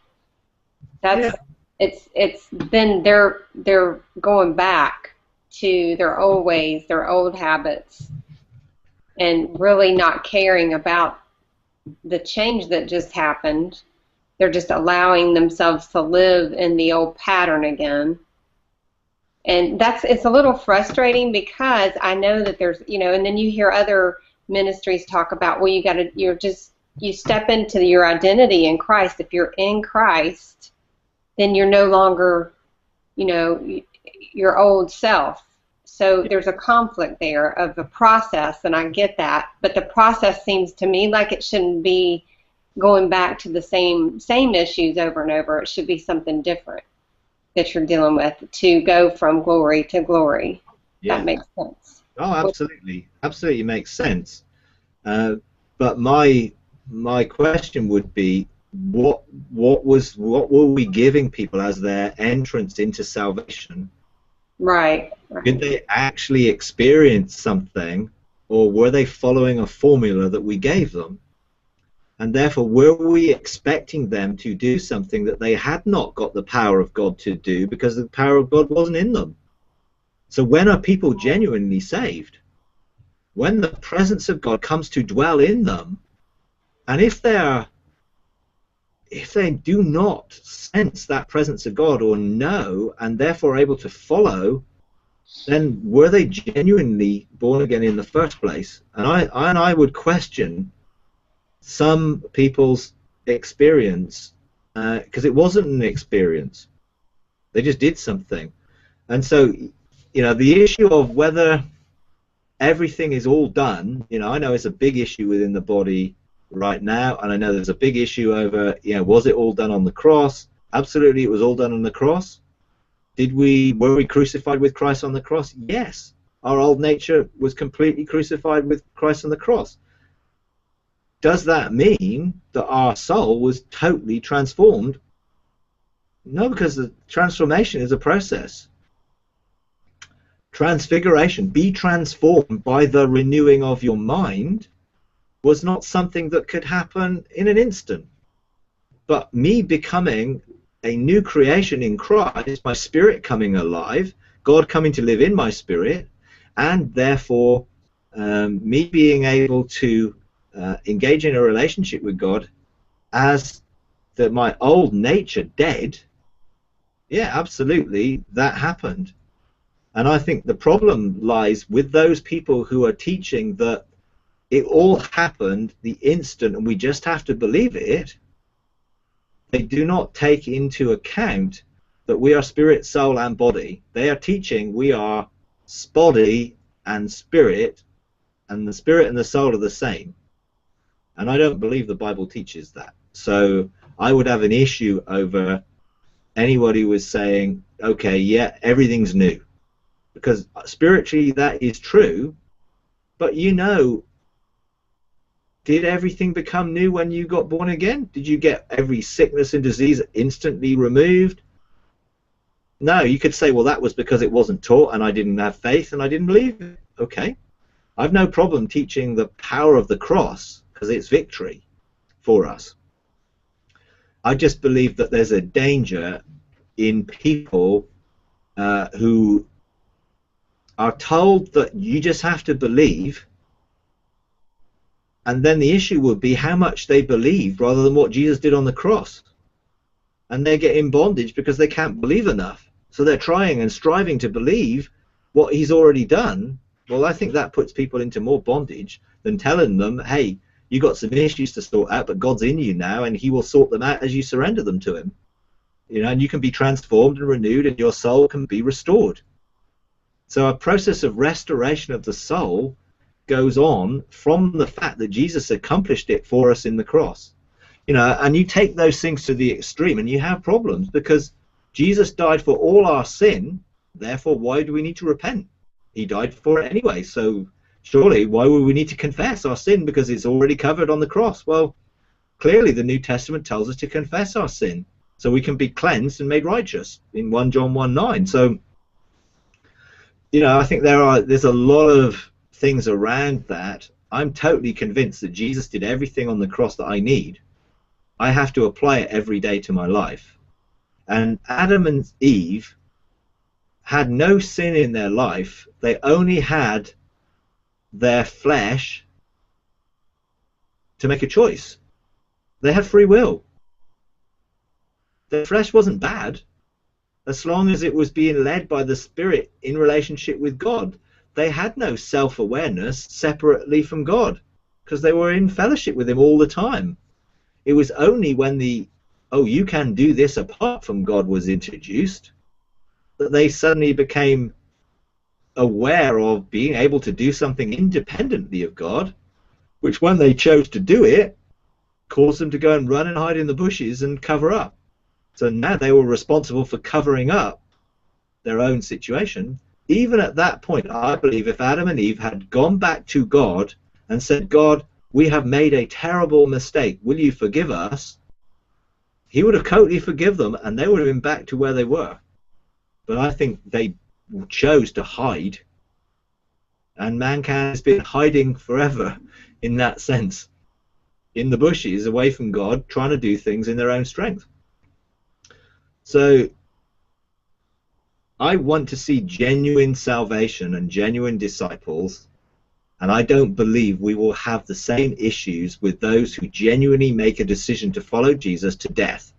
That's it's then they're going back to their old ways, their old habits, and really not caring about the change that just happened. they're just allowing themselves to live in the old pattern again. And it's a little frustrating because I know that there's, and then you hear other ministries talk about, well, you step into your identity in Christ. If you're in Christ, then you're no longer, your old self. So there's a conflict there of a process, and I get that. But the process seems to me like it shouldn't be going back to the same issues over and over. It should be something different that you're dealing with to go from glory to glory. Yeah. That makes sense. Oh, absolutely. Absolutely makes sense. But my question would be, what were we giving people as their entrance into salvation? Right. Did they actually experience something, or were they following a formula that we gave them? And therefore, were we expecting them to do something that they had not got the power of God to do because the power of God wasn't in them? So when are people genuinely saved? When the presence of God comes to dwell in them, and if they do not sense that presence of God or know and therefore able to follow, then were they genuinely born again in the first place? And I would question some people's experience, because it wasn't an experience. They just did something. And so, the issue of whether everything is all done, I know it's a big issue within the body right now, and I know there's a big issue over, was it all done on the cross? Absolutely, it was all done on the cross. Were we crucified with Christ on the cross? Yes. Our old nature was completely crucified with Christ on the cross. Does that mean that our soul was totally transformed? No, because the transformation is a process. Transfiguration, be transformed by the renewing of your mind, was not something that could happen in an instant. But me becoming a new creation in Christ, my spirit coming alive, God coming to live in my spirit, and therefore me being able to engage in a relationship with God as my old nature dead, yeah, absolutely, that happened. And I think the problem lies with those people who are teaching that it all happened the instant and we just have to believe it. They do not take into account that we are spirit, soul, and body. They are teaching we are body and spirit, and the spirit and the soul are the same. And I don't believe the Bible teaches that. So I would have an issue over anybody who was saying, okay, yeah, everything's new. Because spiritually that is true, but did everything become new when you got born again? Did you get every sickness and disease instantly removed? No, you could say, well, that was because it wasn't taught and I didn't have faith and I didn't believe it. Okay. I've no problem teaching the power of the cross because it's victory for us. I just believe that there's a danger in people who are told that you just have to believe, and then the issue would be how much they believe rather than what Jesus did on the cross. And they get in bondage because they can't believe enough. So they're trying and striving to believe what he's already done. Well, I think that puts people into more bondage than telling them, hey, you got some issues to sort out, but God's in you now and he will sort them out as you surrender them to him. And you can be transformed and renewed and your soul can be restored. So a process of restoration of the soul goes on from the fact that Jesus accomplished it for us in the cross. And you take those things to the extreme and you have problems because Jesus died for all our sin, therefore why do we need to repent? He died for it anyway, so surely why would we need to confess our sin because it's already covered on the cross? Well, clearly the New Testament tells us to confess our sin so we can be cleansed and made righteous in 1 John 1:9. So, I think there's a lot of things around that. I'm totally convinced that Jesus did everything on the cross that I need. I have to apply it every day to my life. And Adam and Eve had no sin in their life. They only had their flesh to make a choice. They had free will. Their flesh wasn't bad, as long as it was being led by the Spirit in relationship with God. They had no self-awareness separately from God, because they were in fellowship with him all the time. It was only when the, oh, you can do this apart from God was introduced, that they suddenly became aware of being able to do something independently of God, which when they chose to do it, caused them to go and run and hide in the bushes and cover up. So now they were responsible for covering up their own situation. Even at that point, I believe if Adam and Eve had gone back to God and said, God, we have made a terrible mistake, will you forgive us? He would have totally forgiven them and they would have been back to where they were. But I think they chose to hide, and mankind has been hiding forever in that sense, in the bushes, away from God, trying to do things in their own strength. So I want to see genuine salvation and genuine disciples, and I don't believe we will have the same issues with those who genuinely make a decision to follow Jesus to death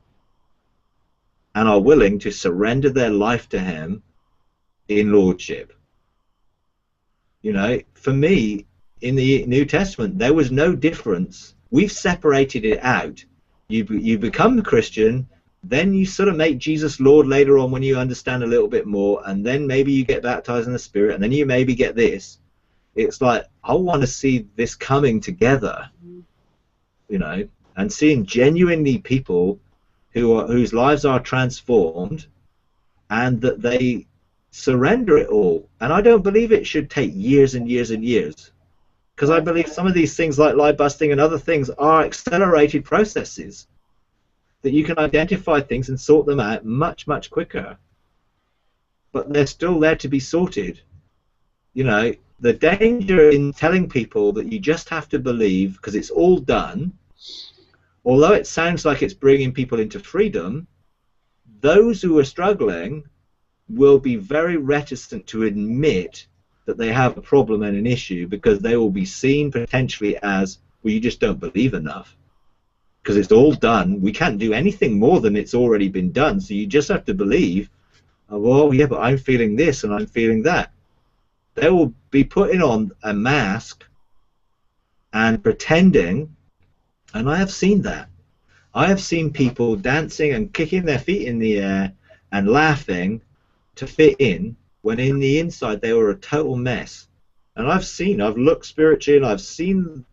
and are willing to surrender their life to him in lordship. You know, for me, in the New Testament, there was no difference. We've separated it out. You become a Christian, then you sort of make Jesus Lord later on when you understand a little bit more, and then maybe you get baptized in the Spirit, and then you maybe get this. It's like, I want to see this coming together, you know, and seeing genuinely people whose lives are transformed and that they surrender it all. And I don't believe it should take years and years and years, because I believe some of these things like lie busting and other things are accelerated processes that you can identify things and sort them out much, much quicker. But they're still there to be sorted. You know, the danger in telling people that you just have to believe because it's all done, although it sounds like it's bringing people into freedom, those who are struggling will be very reticent to admit that they have a problem and an issue, because they will be seen potentially as, well, you just don't believe enough. Because it's all done. We can't do anything more than it's already been done. So you just have to believe, oh, well, yeah, but I'm feeling this and I'm feeling that. They will be putting on a mask and pretending, and I have seen that. I have seen people dancing and kicking their feet in the air and laughing to fit in, when in the inside they were a total mess. And I've looked spiritually, and I've seen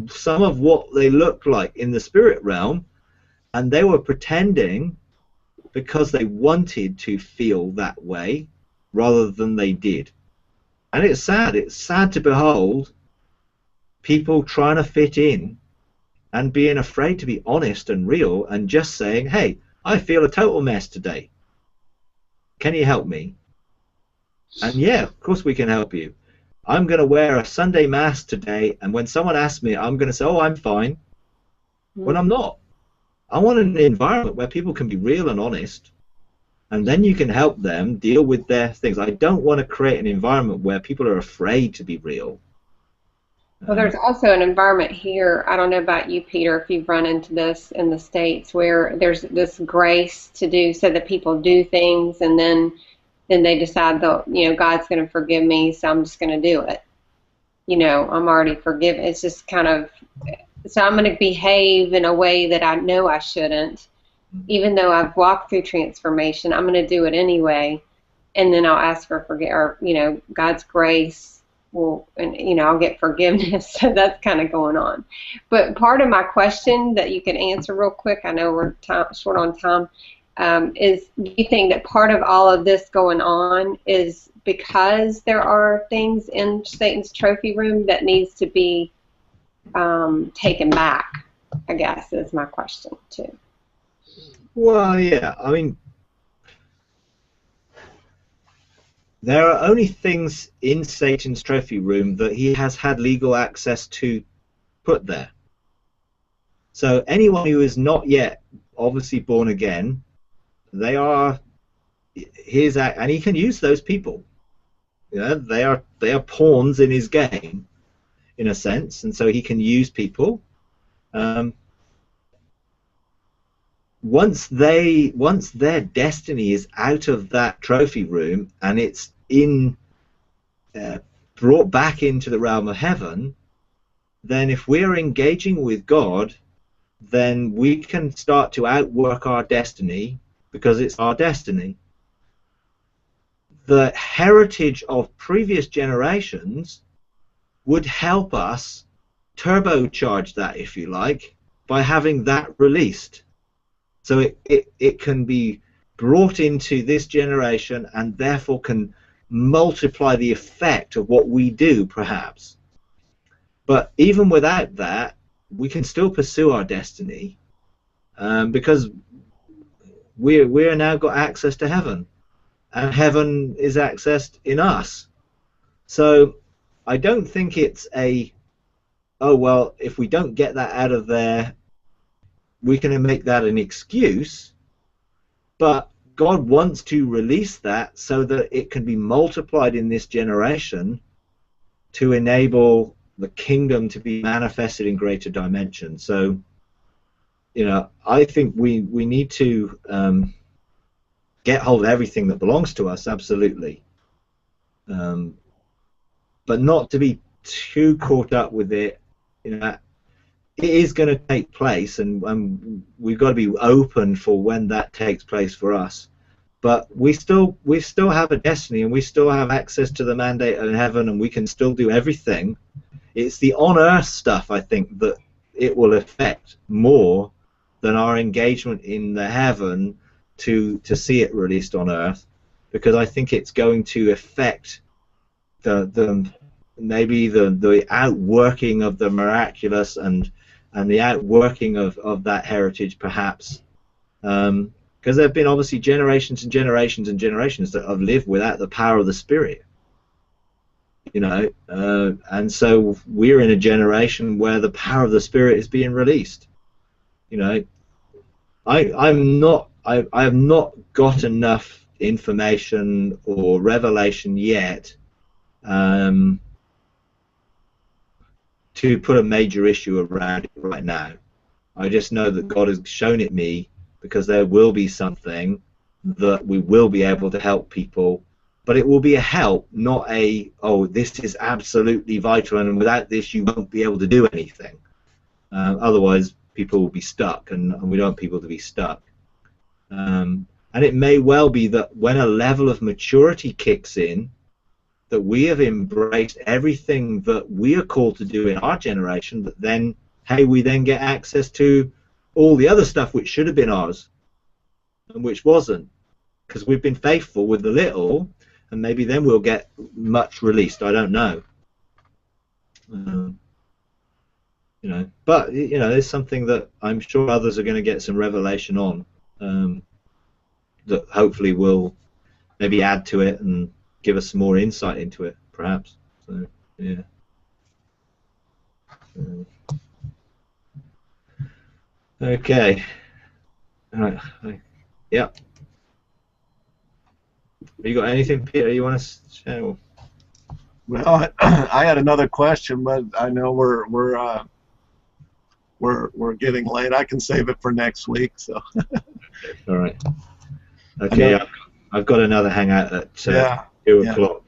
some of what they looked like in the spirit realm, and they were pretending because they wanted to feel that way rather than they did. And it's sad to behold people trying to fit in and being afraid to be honest and real and just saying, hey, I feel a total mess today, can you help me? And yeah, of course we can help you. I'm going to wear a Sunday mask today, and when someone asks me, I'm going to say, oh, I'm fine, when I'm not. I want an environment where people can be real and honest, and then you can help them deal with their things. I don't want to create an environment where people are afraid to be real. Well, there's also an environment here, I don't know about you, Peter, if you've run into this in the States, where there's this grace to do, so that people do things, and then they decide that, you know, God's going to forgive me, so I'm just going to do it. You know, I'm already forgiven. It's just kind of, so I'm going to behave in a way that I know I shouldn't, even though I've walked through transformation. I'm going to do it anyway, and then I'll ask for God's grace will, and I'll get forgiveness. So that's kind of going on. But part of my question that you can answer real quick, I know we're short on time, is, do you think that part of all of this going on is because there are things in Satan's trophy room that needs to be taken back, I guess, is my question too. Well, yeah, I mean, there are only things in Satan's trophy room that he has had legal access to put there. So anyone who is not yet obviously born again, they are his, and he can use those people. You know, they are pawns in his game, in a sense, and so he can use people. once their destiny is out of that trophy room and it's brought back into the realm of heaven, then if we're engaging with God, then we can start to outwork our destiny because it's our destiny. The heritage of previous generations would help us turbocharge that, if you like, by having that released. So it can be brought into this generation and therefore can multiply the effect of what we do, perhaps. But even without that, we can still pursue our destiny because we're now got access to heaven, and heaven is accessed in us. So I don't think it's oh well, if we don't get that out of there, we can make that an excuse. But God wants to release that so that it can be multiplied in this generation to enable the kingdom to be manifested in greater dimensions. So, you know, I think we need to get hold of everything that belongs to us, absolutely, but not to be too caught up with it. You know, it is going to take place, and we've got to be open for when that takes place for us. But we still have a destiny, and we still have access to the mandate in heaven, and we can still do everything. It's the on-earth stuff, I think, that it will affect more than our engagement in the heaven to see it released on earth, because I think it's going to affect maybe the outworking of the miraculous and the outworking of that heritage, perhaps, because there have been obviously generations and generations and generations that have lived without the power of the Spirit, you know, and so we're in a generation where the power of the Spirit is being released. You know, I have not got enough information or revelation yet to put a major issue around it right now. I just know that God has shown it me, because there will be something that we will be able to help people, but it will be a help, not oh, this is absolutely vital and without this you won't be able to do anything. Otherwise people will be stuck, and we don't want people to be stuck. And it may well be that when a level of maturity kicks in, that we have embraced everything that we are called to do in our generation, that then, hey, we then get access to all the other stuff which should have been ours and which wasn't, because we've been faithful with the little, and maybe then we'll get much released. I don't know. You know, but you know, there's something that I'm sure others are going to get some revelation on, that hopefully will maybe add to it and give us some more insight into it, perhaps. So, yeah. Okay. All right. Yeah. Have you got anything, Peter, you want to share? Well, I had another question, but I know we're getting late. I can save it for next week. So. All right. Okay. I've got another hangout at 2 o'clock.